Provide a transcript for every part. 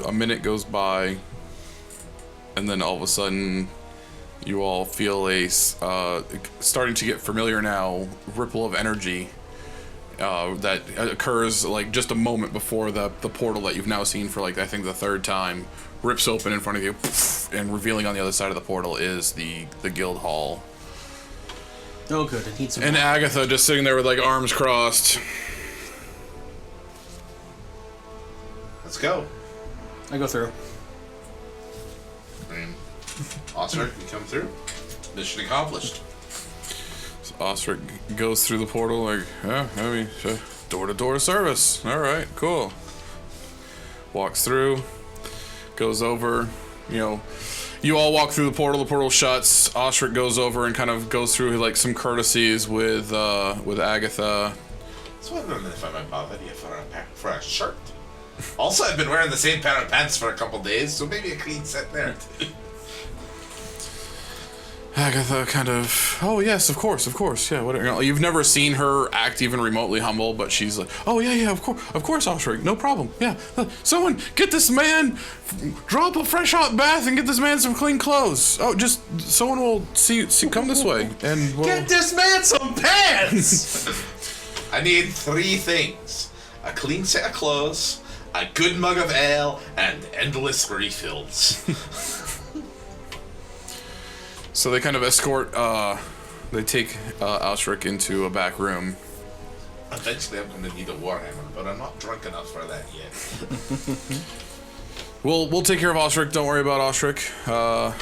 a minute goes by, and then all of a sudden, you all feel a starting to get familiar now ripple of energy that occurs like just a moment before the portal that you've now seen for like I think the third time rips open in front of you, and revealing on the other side of the portal is the guild hall. Oh, good. It needs some. And Agatha just sitting there with like arms crossed. Let's go. I go through. Osric, you come through. Mission accomplished. So Osric goes through the portal like, door-to-door service. All right, cool. Walks through, goes over, you all walk through the portal shuts. Osric goes over and kind of goes through like some courtesies with Agatha. So I wondering if I might bother you for a shirt. Also, I've been wearing the same pair of pants for a couple days, so maybe a clean set there. Agatha kind of, oh yes, of course, yeah. Whatever. You've never seen her act even remotely humble, but she's like, oh yeah, of course, Osric, no problem. Yeah, someone get this man, draw up a fresh hot bath and get this man some clean clothes. Oh, just someone will see come this way and we'll... Get this man some pants. I need 3 things: a clean set of clothes, a good mug of ale, and endless refills. So they kind of escort, they take Osric into a back room. Eventually I'm going to need a warhammer, but I'm not drunk enough for that yet. We'll take care of Osric, don't worry about Osric. Well,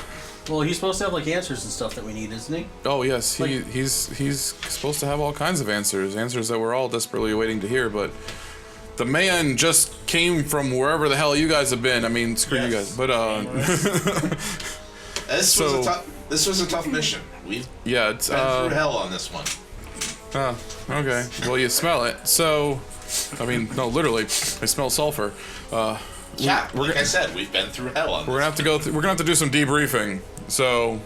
he's supposed to have like answers and stuff that we need, isn't he? Oh yes, he's supposed to have all kinds of answers that we're all desperately waiting to hear, but the man just came from wherever the hell you guys have been. I mean, screw you guys, but This was a tough mission. We've been through hell on this one. Oh, okay. Well, you smell it. So, I mean, no, literally, I smell sulfur. Yeah, like I said, we've been through hell on this. We're gonna have to go. We're gonna have to do some debriefing. So.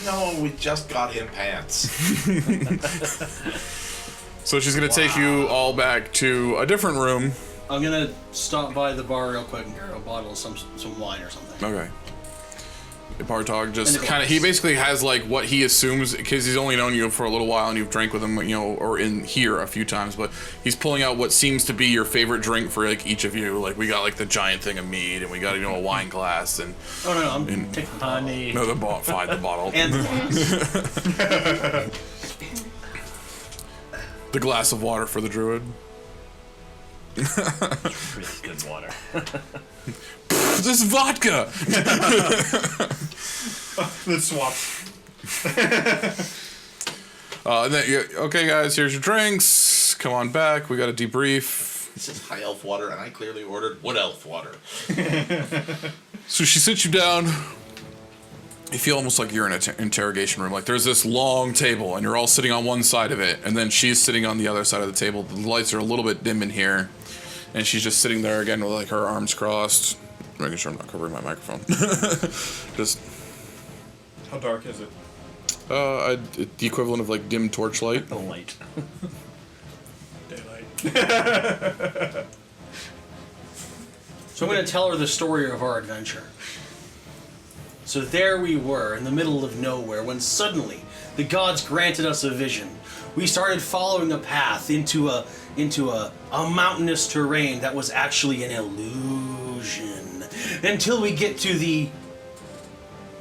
No, we just got him pants. So she's gonna take you all back to a different room. I'm gonna stop by the bar real quick and get a bottle of some wine or something. Okay. Bartog just kind of, he basically has like what he assumes, because he's only known you for a little while and you've drank with him, or in here a few times, but he's pulling out what seems to be your favorite drink for like each of you. Like we got like the giant thing of mead and we got a wine glass and. Oh no, I'm taking honey. No, the bottle. And the glass. The glass of water for the druid. Really good water. This is vodka! Let's swap. Okay, guys, here's your drinks. Come on back. We got a debrief. This is high elf water, and I clearly ordered wood elf water. So she sits you down. You feel almost like you're in an interrogation room. Like there's this long table, and you're all sitting on one side of it, and then she's sitting on the other side of the table. The lights are a little bit dim in here, and she's just sitting there again with like her arms crossed. Making sure I'm not covering my microphone. Just. How dark is it? The equivalent of like dim torchlight. The light. Daylight. So I'm going to tell her the story of our adventure. So there we were, in the middle of nowhere, when suddenly the gods granted us a vision. We started following a path into a mountainous terrain that was actually an illusion. Until we get to the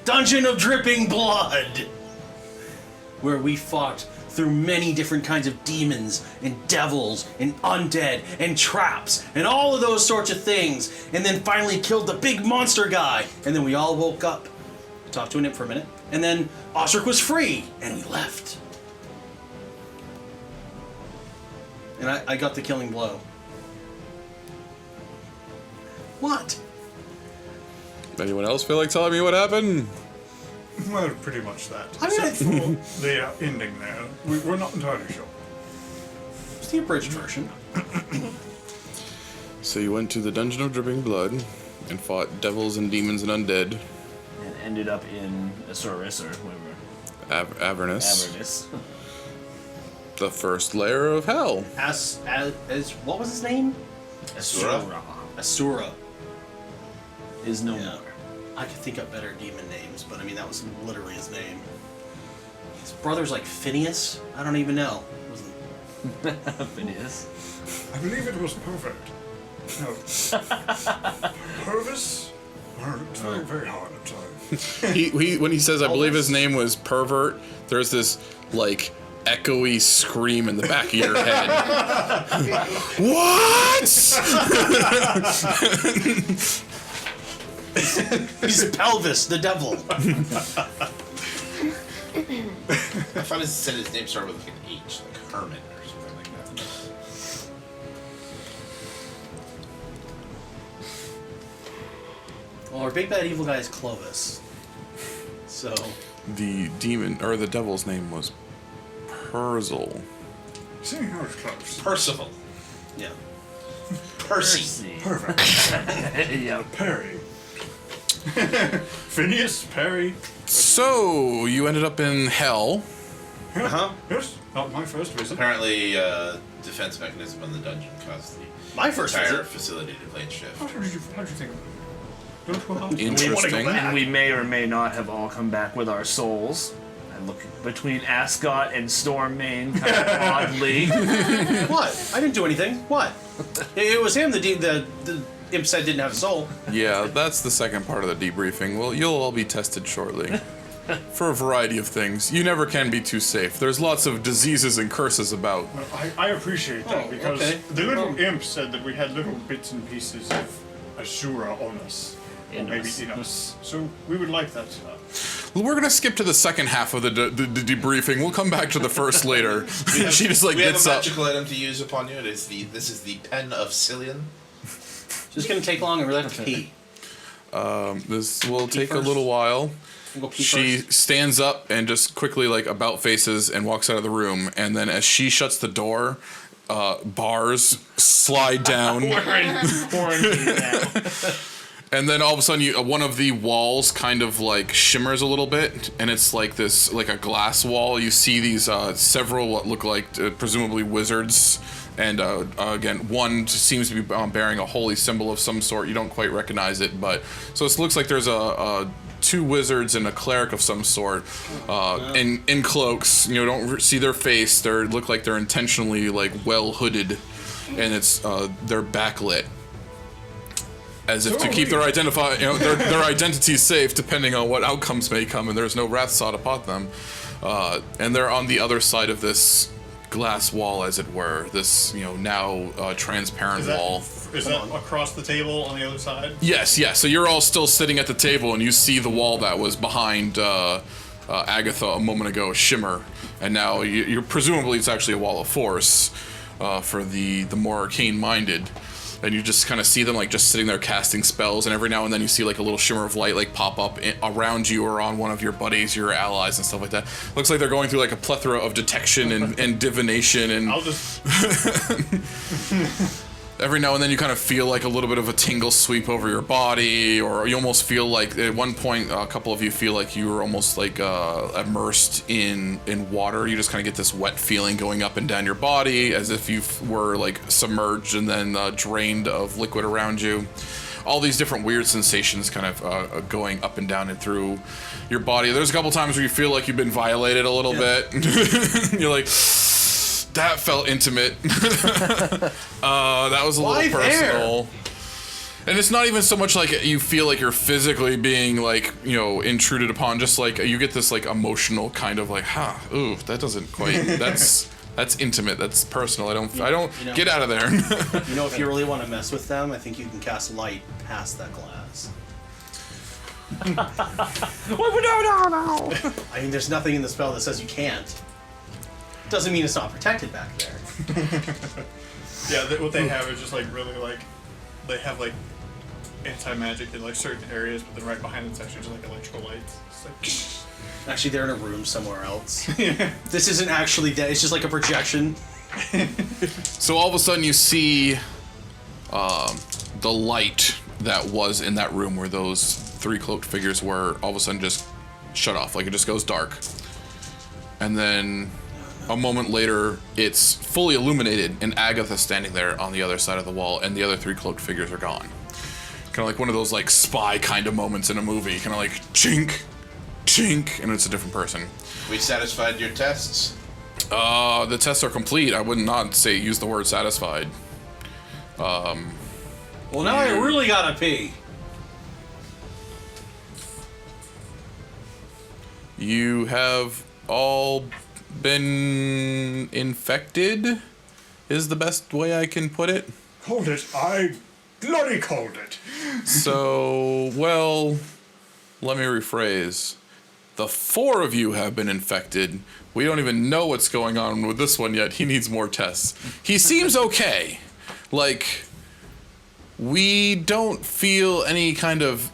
Dungeon of Dripping Blood, where we fought through many different kinds of demons and devils and undead and traps and all of those sorts of things, and then finally killed the big monster guy, and then we all woke up, talked to an imp for a minute, and then Osric was free, and we left. And I got the killing blow. What? Anyone else feel like telling me what happened? Well, pretty much that. I mean, Except for the ending there. We're not entirely sure. It's the abridged version. So you went to the Dungeon of Dripping Blood and fought devils and demons and undead. And ended up in Asurus or whoever. Avernus. The first layer of hell. As what was his name? Asura. Asura. is no Yeah. more. I could think up better demon names, but I mean, that was literally his name. His brother's like Phineas? I don't even know. It wasn't... Phineas. I believe it was perfect. No. Purvis? It's very, very hard, I'm sorry. He when he says I believe his name was Pervert, there's this like echoey scream in the back of your head. What? He's Pelvis, the devil. I thought it said his name started with like an H, like Herman or something like that. Well, our big bad evil guy is Clovis. So, The demon or the devil's name was Perzel. Seeing how it's close. Percival. yeah. Percy. Perfect. Yeah. Perry. Phineas, Perry. So you ended up in hell. Uh-huh. Yes, not my first visit. Apparently, defense mechanism in the dungeon caused the My first entire visit. facility to plane shift. How did you think of it? Don't go out. Interesting. And we may or may not have all come back with our souls. I look between Ascot and Stormmane kind of oddly. What? I didn't do anything. What? It was him. The imp said didn't have a soul. Yeah, that's the second part of the debriefing. Well, you'll all be tested shortly. For a variety of things. You never can be too safe. There's lots of diseases and curses about. Well, I appreciate that Oh, because okay. the little imp said that we had little bits and pieces of Asura on us. Or In maybe us. in us. So we would like that. Well, we're gonna skip to the second half of the debriefing. We'll come back to the first later. She just like We have gets a up. magical item to use upon you. This is the pen of Cillian. Just gonna take long and really have to pee. This will take a first. little while. I'll go pee She first. stands up and just quickly like about faces and walks out of the room. And then as she shuts the door, bars slide down. We're in quarantine now. And then all of a sudden, one of the walls kind of like shimmers a little bit, and it's like this, like a glass wall. You see these several what look like presumably wizards, and again, one seems to be bearing a holy symbol of some sort. You don't quite recognize it, but so it looks like there's two wizards and a cleric of some sort in cloaks. You know, don't see their face. They look like they're intentionally like well hooded, and it's they're backlit. As if to keep their their identities safe, depending on what outcomes may come, and there's no wrath sought upon them. And they're on the other side of this glass wall, as it were. This, now transparent wall. Is that across the table on the other side? Yes. So you're all still sitting at the table, and you see the wall that was behind Agatha a moment ago shimmer, and now you're presumably it's actually a wall of force for the more arcane-minded. And you just kind of see them like just sitting there casting spells, and every now and then you see like a little shimmer of light like pop up around you or on one of your buddies, your allies, and stuff like that. Looks like they're going through like a plethora of detection and divination, and I'll just. every now and then you kind of feel like a little bit of a tingle sweep over your body, or you almost feel like at one point a couple of you feel like you were almost like immersed in water. You just kind of get this wet feeling going up and down your body as if you were like submerged and then drained of liquid around you. All these different weird sensations kind of going up and down and through your body. There's a couple times where you feel like you've been violated a little bit. You're like, that felt intimate. That was a little personal. And it's not even so much like you feel like you're physically being like, intruded upon. Just like you get this like emotional kind of like, ooh, that doesn't quite. That's intimate. That's personal. I don't get out of there. If you really want to mess with them, I think you can cast light past that glass. No. I mean, there's nothing in the spell that says you can't. Doesn't mean it's not protected back there. Yeah, what they have is just like really like. They have like anti-magic in like certain areas, but then right behind it's actually just like electrical lights. It's like. Actually, they're in a room somewhere else. This isn't actually dead. It's just like a projection. So all of a sudden you see the light that was in that room where those three cloaked figures were all of a sudden just shut off. Like it just goes dark. And then a moment later, it's fully illuminated, and Agatha's standing there on the other side of the wall, and the other three cloaked figures are gone. Kind of like one of those like spy kind of moments in a movie. Kind of like chink, chink, and it's a different person. We satisfied your tests? The tests are complete. I would not say use the word satisfied. Well, now I really gotta pee. You have all been infected, is the best way I can put it. Hold it. I bloody called it. So, well, let me rephrase. The 4 of you have been infected. We don't even know what's going on with this one yet. He needs more tests. He seems okay. Like, we don't feel any kind of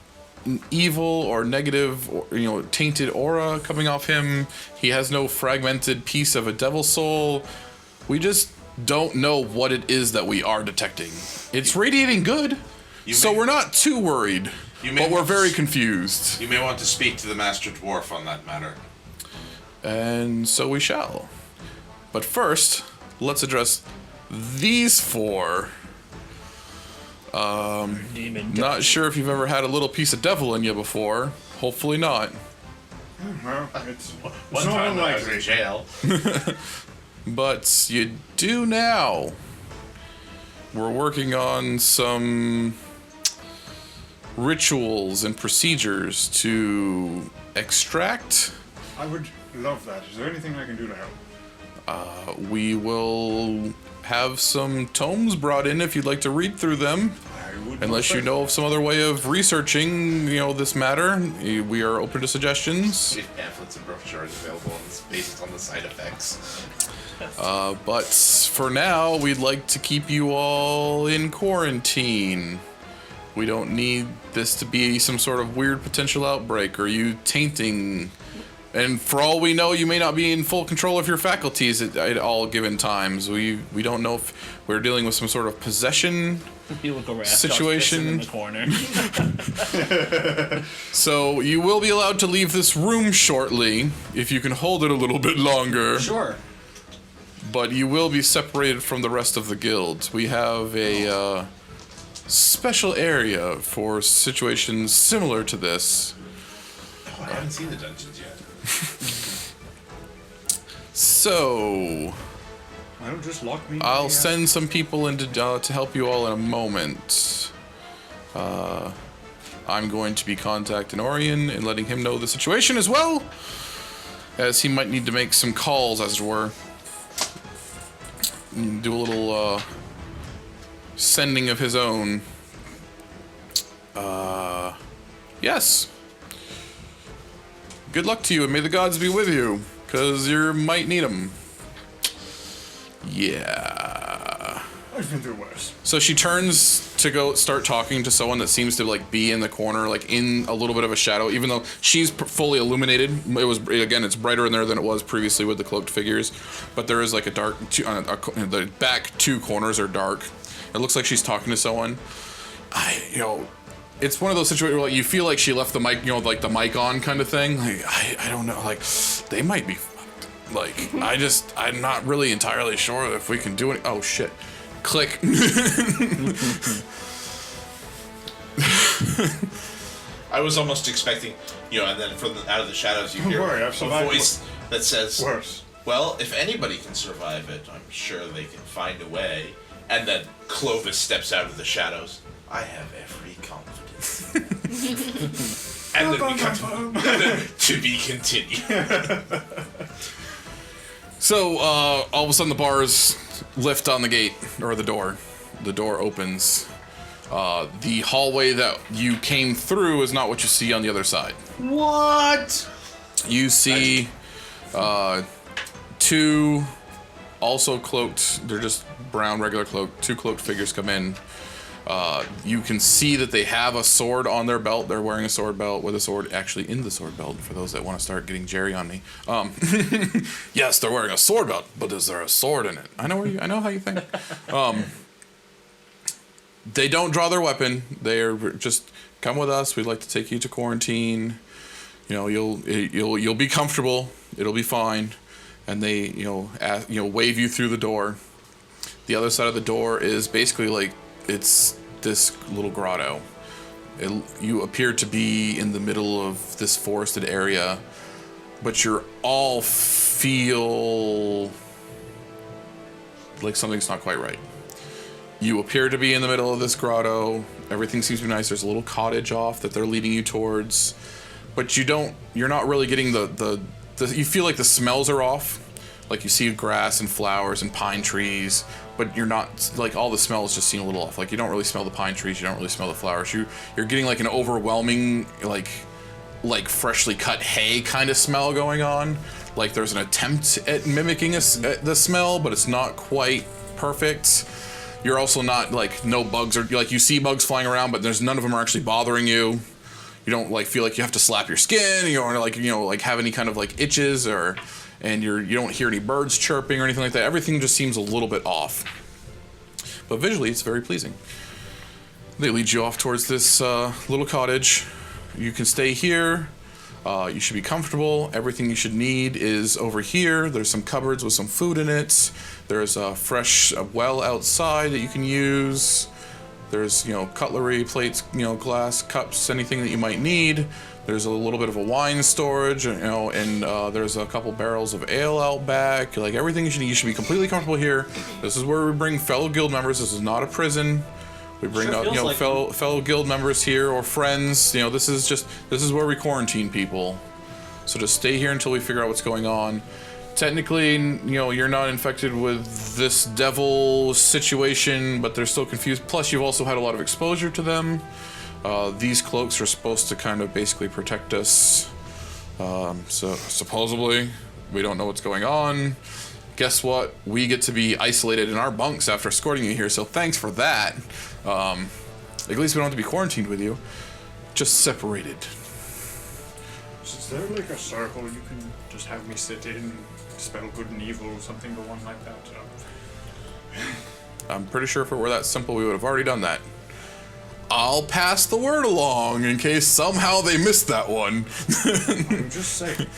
evil or negative, or, tainted aura coming off him. He has no fragmented piece of a devil soul. We just don't know what it is that we are detecting. It's radiating good, so we're not too worried, but we're very confused. You may want to speak to the Master Dwarf on that matter. And so we shall. But first, let's address these 4. Demon. Not sure if you've ever had a little piece of devil in you before. Hopefully not. Well, it's One not time when I was in unlikely. jail. But you do now. We're working on some rituals and procedures to extract. I would love that. Is there anything I can do to help? We will have some tomes brought in if you'd like to read through them. I would. Unless you know of some other way of researching, this matter, we are open to suggestions. We have pamphlets and brochures available based on the side effects. But for now, we'd like to keep you all in quarantine. We don't need this to be some sort of weird potential outbreak or you tainting. And for all we know, you may not be in full control of your faculties at all given times. We don't know if we're dealing with some sort of possession You look over situation. in the corner. So you will be allowed to leave this room shortly, if you can hold it a little bit longer. Sure. But you will be separated from the rest of the guild. We have a special area for situations similar to this. Oh, I haven't seen the dungeons yet. So, Well, just lock me. I'll send some people in to help you all in a moment. I'm going to be contacting Orion and letting him know the situation as well, as he might need to make some calls, as it were. Do a little sending of his own. Yes. Good luck to you, and may the gods be with you, because you might need them. Yeah. I've been through worse. So she turns to go start talking to someone that seems to be in the corner, in a little bit of a shadow, even though she's fully illuminated. It's brighter in there than it was previously with the cloaked figures, but there is a dark. The back 2 corners are dark. It looks like she's talking to someone. It's one of those situations where you feel like she left the mic, the mic on kind of thing. I don't know, they might be. I'm not really entirely sure if we can do it. Oh shit. Click. I was almost expecting, and then out of the shadows you hear worry, I've a survived voice that says, Worse. well, if anybody can survive it, I'm sure they can find a way. And then Clovis steps out of the shadows. I have every confidence. And then we cut to be continued. So, all of a sudden the bars lift on the gate, or the door. The door opens. The hallway that you came through is not what you see on the other side. What? You see 2 also cloaked, they're just brown regular cloak, 2 cloaked figures come in. You can see that they have a sword on their belt. They're wearing a sword belt with a sword actually in the sword belt, for those that want to start getting Jerry on me. Yes, they're wearing a sword belt, but is there a sword in it? I know how you think. They don't draw their weapon. They're just, come with us. We'd like to take you to quarantine. You'll be comfortable. It'll be fine. And they, wave you through the door. The other side of the door is basically it's this little grotto. You appear to be in the middle of this forested area, but you're all feel like something's not quite right. You appear to be in the middle of this grotto. Everything seems to be nice. There's a little cottage off that they're leading you towards, but you're not really getting the you feel like the smells are off. Like you see grass and flowers and pine trees, but you're not, like, all the smells just seem a little off. Like you don't really smell the pine trees, you don't really smell the flowers. You're getting like an overwhelming like freshly cut hay kind of smell going on. Like there's an attempt at mimicking the smell, but it's not quite perfect. You're also not, like, no bugs are, like, you see bugs flying around, but there's none of them are actually bothering you. You don't, like, feel like you have to slap your skin, or like have any kind of like itches, and you don't hear any birds chirping or anything like that. Everything just seems a little bit off. But visually, it's very pleasing. They lead you off towards this little cottage. You can stay here. You should be comfortable. Everything you should need is over here. There's some cupboards with some food in it. There's a fresh well outside that you can use. There's, cutlery, plates, glass, cups, anything that you might need. There's a little bit of a wine storage, and there's a couple barrels of ale out back. Like, everything you should need. You should be completely comfortable here. This is where we bring fellow guild members. This is not a prison. We bring Sure out, like fellow guild members here, or friends. This is where we quarantine people. So just stay here until we figure out what's going on. Technically, you're not infected with this devil situation, but they're still confused. Plus, you've also had a lot of exposure to them. These cloaks are supposed to kind of basically protect us. So supposedly, we don't know what's going on. Guess what? We get to be isolated in our bunks after escorting you here, so thanks for that. At least we don't have to be quarantined with you. Just separated. Is there like a circle you can just have me sit in and spell good and evil or something, or one like that? I'm pretty sure if it were that simple, we would have already done that. I'll pass the word along in case somehow they missed that one. I'm just saying.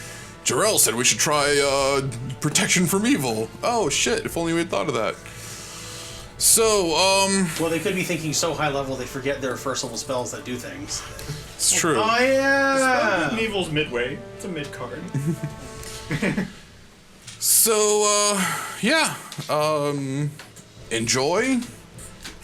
Jorell said we should try protection from evil. Oh shit, if only we had thought of that. So, Well, they could be thinking so high level they forget their first level spells that do things. it's true. Oh yeah! Spell good and evil's midway. It's a mid card. So, enjoy,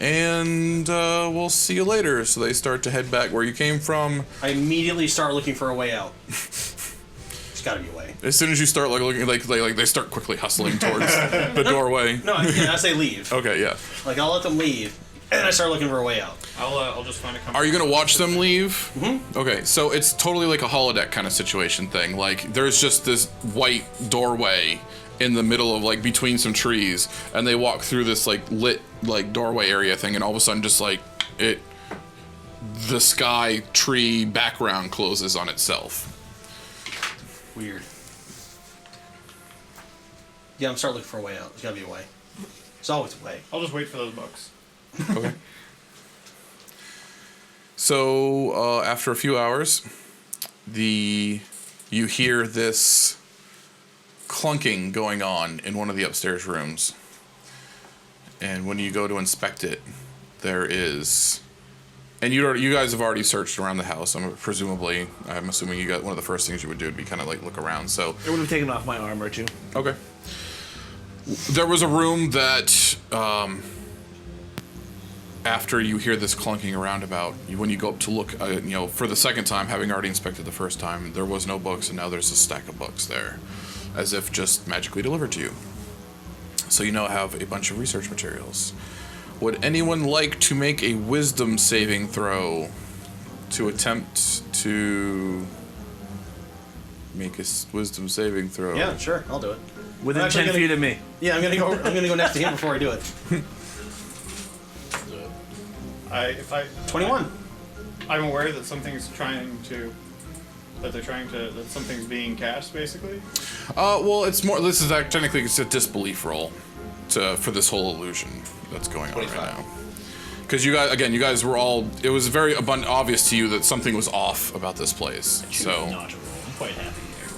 and we'll see you later. So they start to head back where you came from. I immediately start looking for a way out. There's gotta be a way. As soon as you start looking, like they start quickly hustling towards the doorway. No, as they leave. Okay, yeah. Like, I'll let them leave, and then I start looking for a way out. I'll just find a company. Are you gonna watch them leave? Mm-hmm. Okay, so it's totally like a holodeck kind of situation thing. Like, there's just this white doorway in the middle of, like, between some trees, and they walk through this, like, lit, like, doorway area thing, and all of a sudden just, like, the sky tree background closes on itself. Weird. Yeah, I'm starting looking for a way out. There's gotta be a way. There's always a way. I'll just wait for those bucks. Okay. So, after a few hours, you hear this clunking going on in one of the upstairs rooms. And when you go to inspect it, there is... And you guys have already searched around the house. I'm assuming you got one of the first things you would do would be kind of like look around. So It would have taken off my armor too. okay. There was a room that after you hear this clunking around about, when you go up to look, for the second time, having already inspected the first time, there was no books, and now there's a stack of books there, as if just magically delivered to you. So you now have a bunch of research materials. Would anyone like to make a wisdom saving throw to attempt to make a wisdom saving throw? Yeah, sure, I'll do it. Within I'm actually 10 feet of me. Yeah, I'm gonna go next to him before I do it. 21. I'm aware that something's that something's being cast, basically. Well, it's more. This is technically it's a disbelief roll for this whole illusion that's going on 25. right now. Because you guys were all. It was very obvious to you that something was off about this place. So. Not to roll. I'm quite happy here.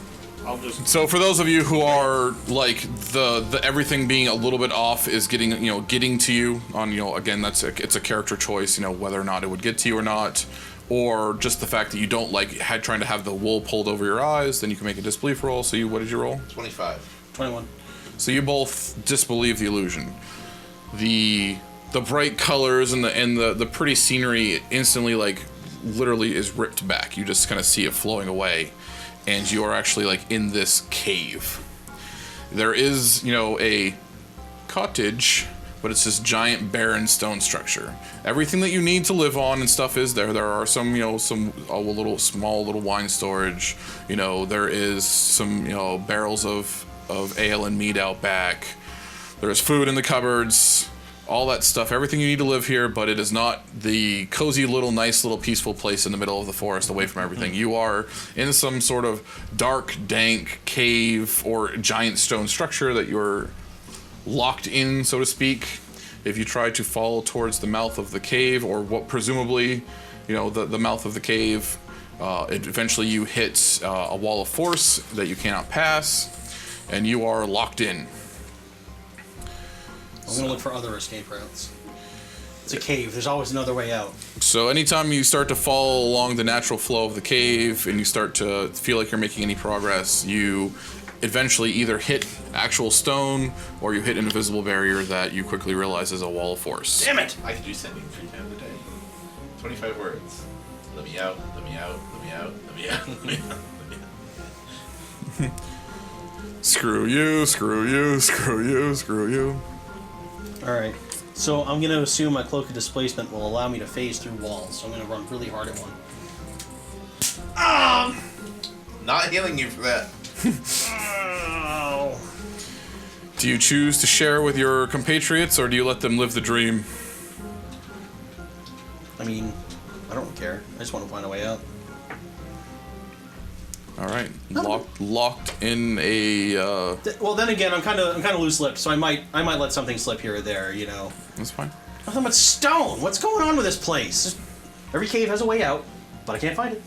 I'll just. So for those of you who are like the everything being a little bit off is getting to you on again it's a character choice whether or not it would get to you or not. or just the fact that you don't like trying to have the wool pulled over your eyes, then you can make a disbelief roll. So what did you roll? 25. 21. So you both disbelieve the illusion. The bright colors and the pretty scenery instantly, like, literally is ripped back. You just kind of see it flowing away, and you are actually like in this cave. There is, a cottage, but it's this giant barren stone structure. Everything that you need to live on and stuff is there. There are some small little wine storage. There is some, barrels of ale and mead out back. There's food in the cupboards, all that stuff, everything you need to live here, but it is not the cozy little, nice little peaceful place in the middle of the forest away from everything. You are in some sort of dark, dank cave or giant stone structure that you're locked in, so to speak. If you try to fall towards the mouth of the cave, or what presumably, the mouth of the cave, eventually you hit a wall of force that you cannot pass, and you are locked in. I'm gonna look for other escape routes. It's a cave. There's always another way out. So anytime you start to fall along the natural flow of the cave and you start to feel like you're making any progress, you eventually either hit actual stone or you hit an invisible barrier that you quickly realize is a wall of force. Damn it! I can do sending 3 times a day. 25 words. Let me out, let me out, let me out, let me out, let me out, let me out. Screw you, screw you, screw you, screw you. Alright. So I'm going to assume my Cloak of Displacement will allow me to phase through walls. So I'm going to run really hard at one. Not healing you for that. Oh. Do you choose to share with your compatriots, or do you let them live the dream? I mean, I don't care. I just want to find a way out. All right, locked in a. Well, then again, I'm kind of loose-lipped, so I might let something slip here or there. That's fine. Nothing but stone. What's going on with this place? Every cave has a way out, but I can't find it.